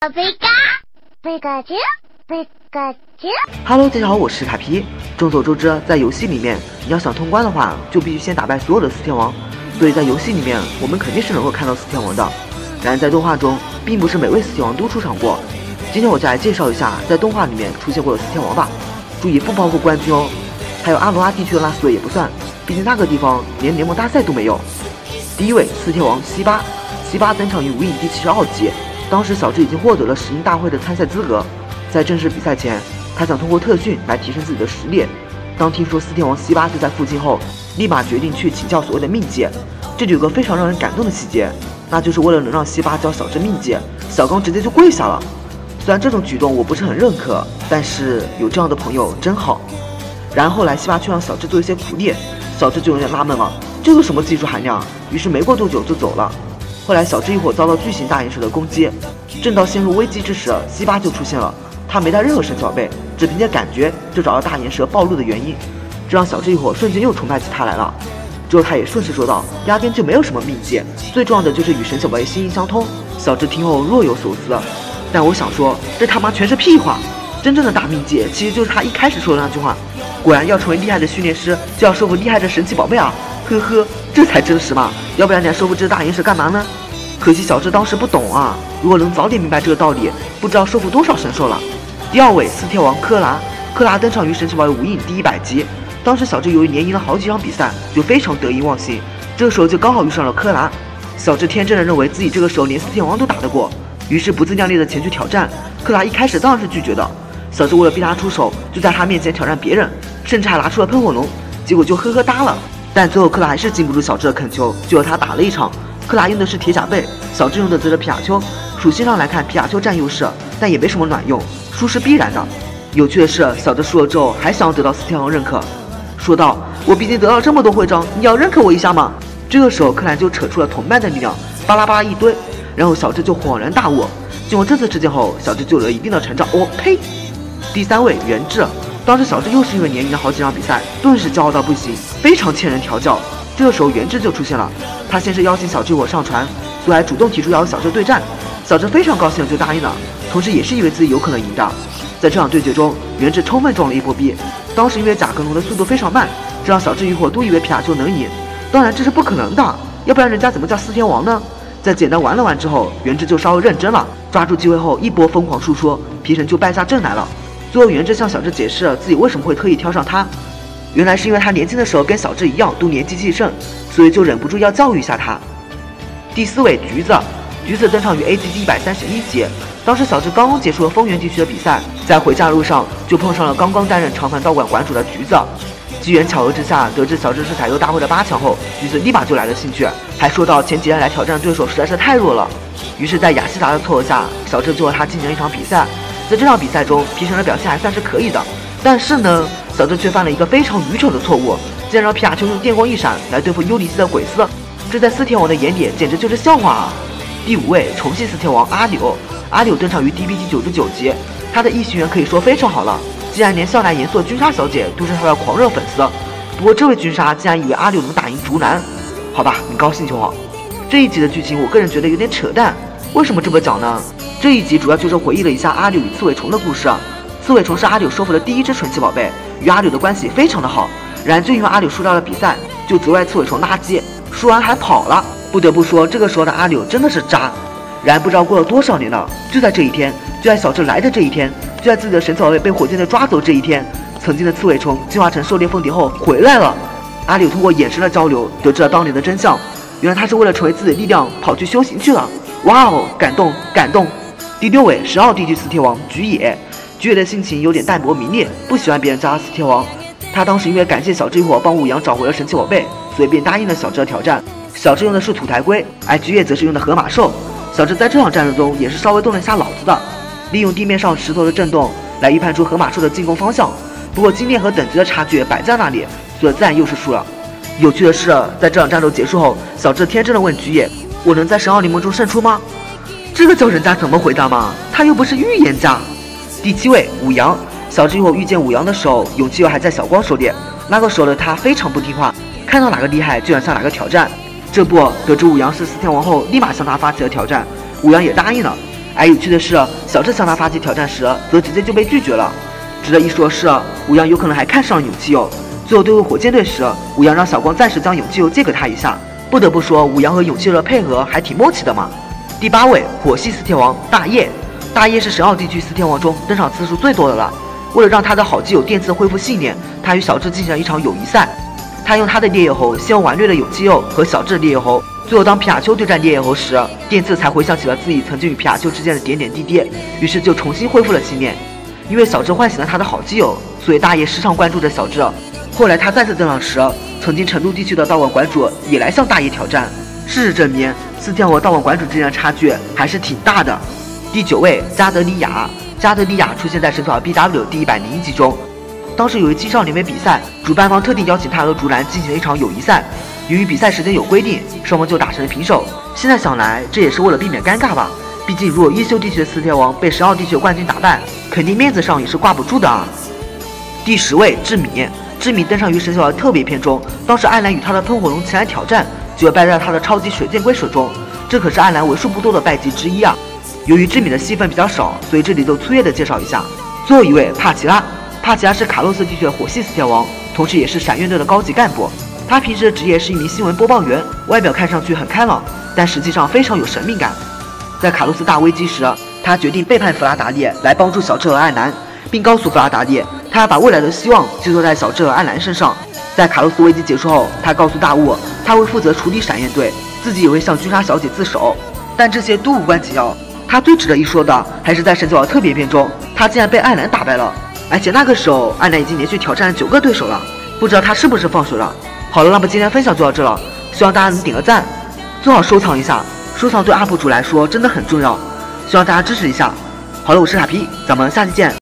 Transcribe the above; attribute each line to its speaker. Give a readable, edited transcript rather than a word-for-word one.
Speaker 1: Hello， 大家好，我是卡皮。众所周知，在游戏里面，你要想通关的话，就必须先打败所有的四天王。所以在游戏里面，我们肯定是能够看到四天王的。然而在动画中，并不是每位四天王都出场过。今天我就来介绍一下在动画里面出现过的四天王吧。注意，不包括冠军哦。还有阿罗阿地区的拉斯维也不算，毕竟那个地方连联盟大赛都没有。第一位四天王西巴，西巴登场于无影第72集。当时小智已经获得了石英大会的参赛资格，在正式比赛前，他想通过特训来提升自己的实力。当听说四天王西巴就在附近后，立马决定去请教所谓的命界。这里有个非常让人感动的细节，那就是为了能让西巴教小智命界，小刚直接就跪下了。虽然这种举动我不是很认可，但是有这样的朋友真好。然后后来西巴却让小智做一些苦力，小智就有点纳闷了，这个什么技术含量？于是没过多久就走了。后来小智一伙遭到巨型大岩蛇的攻击，正到陷入危机之时，西巴就出现了。他没带任何神奇宝贝，只凭借感觉就找到大岩蛇暴露的原因，这让小智一伙瞬间又崇拜起他来了。之后他也顺势说道，压根就没有什么秘籍，最重要的就是与神奇宝贝心意相通。小智听后若有所思，但我想说，这他妈全是屁话。真正的大秘籍其实就是他一开始说的那句话，果然要成为厉害的训练师，就要收服厉害的神奇宝贝啊！呵呵，这才真实嘛，要不然你还收服这大岩蛇干嘛呢？可惜小智当时不懂啊，如果能早点明白这个道理，不知道收服多少神兽了。第二位四天王科拉，科拉登场于神奇宝贝无影第100集。当时小智由于连赢了好几场比赛，就非常得意忘形，这个时候就刚好遇上了科拉。小智天真的认为自己这个时候连四天王都打得过，于是不自量力的前去挑战。科拉一开始当然是拒绝的，小智为了逼他出手，就在他面前挑战别人，甚至还拿出了喷火龙，结果就呵呵哒了。但最后克拉还是禁不住小智的恳求，就和他打了一场。克拉用的是铁甲贝，小智用的则是皮卡丘。属性上来看，皮卡丘占优势，但也没什么卵用，输是必然的。有趣的是，小智输了之后还想要得到四天王认可，说道：“我毕竟得到这么多徽章，你要认可我一下吗？”这个时候，克兰就扯出了同伴的力量，巴拉巴拉一堆，然后小智就恍然大悟。经过这次事件后，小智就有了一定的成长。哦呸！第三位元智。当时小智又是因为连赢了好几场比赛，顿时骄傲到不行，非常欠人调教。这个时候元智就出现了，他先是邀请小智我上船，最后还主动提出要和小智对战。小智非常高兴就答应了，同时也是以为自己有可能赢的。在这场对决中，元智充分装了一波逼。当时因为甲壳龙的速度非常慢，这让小智一伙都以为皮卡丘能赢。当然这是不可能的，要不然人家怎么叫四天王呢？在简单玩了完之后，元智就稍微认真了，抓住机会后一波疯狂述说，皮神就败下阵来了。最后元智向小智解释了自己为什么会特意挑上他，原来是因为他年轻的时候跟小智一样都年纪气盛，所以就忍不住要教育一下他。第四位橘子，橘子登场于 AGG 131集。当时小智刚刚结束了丰原地区的比赛，在回家路上就碰上了刚刚担任长盘道馆馆主的橘子。机缘巧合之下，得知小智是彩油大会的8强后，橘子立马就来了兴趣，还说到前几天来挑战的对手实在是太弱了。于是在雅西达的撮合下，小智就和他进行了一场比赛。在这场比赛中，皮神的表现还算是可以的，但是呢，小智却犯了一个非常愚蠢的错误，竟然让皮卡丘用电光一闪来对付尤里西的鬼斯，这在四天王的眼里简直就是笑话啊！第五位重系四天王阿柳，阿柳登场于 DBG 99集，他的异形缘可以说非常好了，竟然连笑来严肃的君莎小姐都是他的狂热粉丝。不过这位君莎竟然以为阿柳能打赢竹男，好吧，你高兴就好。这一集的剧情我个人觉得有点扯淡，为什么这么讲呢？这一集主要就是回忆了一下阿柳与刺猬虫的故事。刺猬虫是阿柳收服的第一只神奇宝贝，与阿柳的关系非常的好。然就因为阿柳输掉了比赛，就责怪刺猬虫垃圾，输完还跑了。不得不说，这个时候的阿柳真的是渣。然不知道过了多少年了，就在这一天，就在小智来的这一天，就在自己的神奇宝贝被火箭队抓走这一天，曾经的刺猬虫进化成狩猎凤蝶后回来了。阿柳通过眼神的交流得知了当年的真相，原来他是为了成为自己的力量跑去修行去了。哇哦，感动感动！第六位12地区四天王菊野，菊野的性情有点淡泊名利，不喜欢别人叫他四天王。他当时因为感谢小智一伙帮武阳找回了神奇宝贝，所以便答应了小智的挑战。小智用的是土台龟，而菊野则是用的河马兽。小智在这场战斗中也是稍微动了一下脑子的，利用地面上石头的震动来预判出河马兽的进攻方向。不过经验和等级的差距摆在那里，所以自然又是输了。有趣的是，在这场战斗结束后，小智天真的问菊野：“我能在神奥联盟中胜出吗？”这个叫人家怎么回答吗？他又不是预言家。第7位武阳，小智一伙遇见武阳的时候，勇气又还在小光手里。那个时候的他非常不听话，看到哪个厉害就想向哪个挑战。这不得知武阳是四天王后，立马向他发起了挑战。武阳也答应了，而有趣的是，小智向他发起挑战时，则直接就被拒绝了。值得一说的是，武阳有可能还看上了勇气鼬。最后对付火箭队时，武阳让小光暂时将勇气鼬借给他一下。不得不说，武阳和勇气鼬的配合还挺默契的嘛。第8位，火系四天王大叶。大叶是神奥地区四天王中登场次数最多的了。为了让他的好基友电次恢复信念，他与小智进行了一场友谊赛。他用他的烈焰猴先后玩虐了勇气鼬和小智的烈焰猴。最后，当皮卡丘对战烈焰猴时，电次才回想起了自己曾经与皮卡丘之间的点点滴滴，于是就重新恢复了信念。因为小智唤醒了他的好基友，所以大叶时常关注着小智。后来他再次登场时，曾经成都地区的道馆馆主也来向大叶挑战。事实证明，四天王道馆馆主之间的差距还是挺大的。第9位，加德利亚。加德利亚出现在神草 BW 第101集中。当时有一青少年杯比赛，主办方特地邀请他和竹篮进行了一场友谊赛。由于比赛时间有规定，双方就打成了平手。现在想来，这也是为了避免尴尬吧。毕竟，如果一休地区的四天王被神奥地区的冠军打败，肯定面子上也是挂不住的啊。第10位，智米。智米登场于神小的特别篇中，当时艾兰与他的喷火龙前来挑战，结果败在他的超级水箭龟手中。这可是艾兰为数不多的败绩之一啊。由于智米的戏份比较少，所以这里就粗略的介绍一下。最后一位，帕奇拉。帕奇拉是卡洛斯地区的火系四天王，同时也是闪院队的高级干部。他平时的职业是一名新闻播报员，外表看上去很开朗，但实际上非常有神秘感。在卡洛斯大危机时，他决定背叛弗拉达利来帮助小智和艾兰，并告诉弗拉达利，他要把未来的希望寄托在小智和艾兰身上。在卡洛斯危机结束后，他告诉大雾，他会负责处理闪焰队，自己也会向君莎小姐自首。但这些都无关紧要，他最值得一说的还是在神九的特别篇中，他竟然被艾兰打败了，而且那个时候艾兰已经连续挑战了9个对手了，不知道他是不是放水了。好了，那么今天分享就到这了，希望大家能点个赞，最好收藏一下，收藏对UP主来说真的很重要，希望大家支持一下。好了，我是卡皮，咱们下期见。